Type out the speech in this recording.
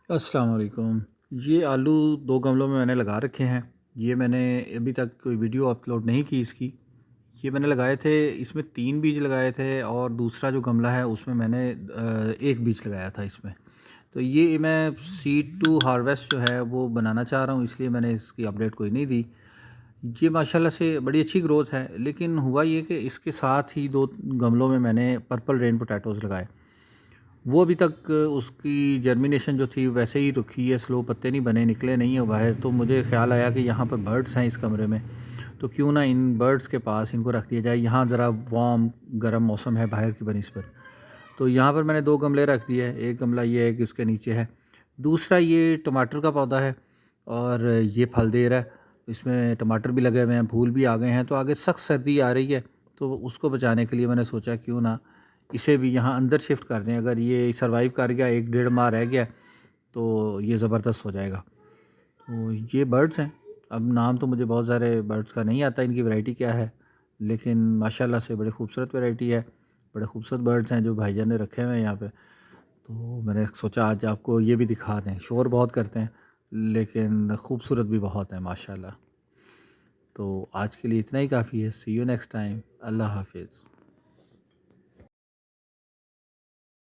अस्सलाम वालेकुम। ये आलू 2 गमलों में मैंने लगा रखे हैं। ये मैंने अभी तक कोई वीडियो अपलोड नहीं की इसकी। ये मैंने लगाए थे, इसमें 3 बीज लगाए थे और दूसरा जो गमला है उसमें मैंने 1 बीज लगाया था इसमें। तो ये मैं सीड टू हार्वेस्ट जो है वो बनाना चाह रहा हूँ, इसलिए मैंने इसकी अपडेट कोई नहीं दी। ये माशाल्लाह से बड़ी अच्छी ग्रोथ है, लेकिन हुआ ये कि इसके साथ ही 2 गमलों में मैंने पर्पल रेन पोटैटोज़ लगाए। वो अभी तक उसकी जर्मिनेशन जो थी वैसे ही रुकी है, स्लो, पत्ते नहीं बने, निकले नहीं है बाहर। तो मुझे ख़्याल आया कि यहाँ पर बर्ड्स हैं इस कमरे में, तो क्यों ना इन बर्ड्स के पास इनको रख दिया जाए। यहाँ ज़रा वार्म गर्म मौसम है बाहर की बनिस्बत। तो यहाँ पर मैंने 2 गमले रख दिए हैं। एक गमला ये है कि उसके नीचे है, दूसरा ये टमाटर का पौधा है और ये फल दे रहा है। इसमें टमाटर भी लगे हुए हैं, फूल भी आ गए हैं। तो आगे सख्त सर्दी आ रही है, तो उसको बचाने के लिए मैंने सोचा क्यों ना इसे भी यहाँ अंदर शिफ्ट कर दें। अगर ये सर्वाइव कर गया, 1 डेढ़ माह रह गया, तो ये ज़बरदस्त हो जाएगा। तो ये बर्ड्स हैं। अब नाम तो मुझे बहुत सारे बर्ड्स का नहीं आता, इनकी वैरायटी क्या है, लेकिन माशाल्लाह से बड़ी खूबसूरत वैरायटी है। बड़े खूबसूरत बर्ड्स हैं जो भाईजान ने रखे हुए हैं यहाँ पे। तो मैंने सोचा आज आपको ये भी दिखा दें। शोर बहुत करते हैं, लेकिन खूबसूरत भी बहुत हैं माशाल्लाह। तो आज के लिए इतना ही काफ़ी है। सी यू नेक्स्ट टाइम। अल्लाह हाफ़िज़।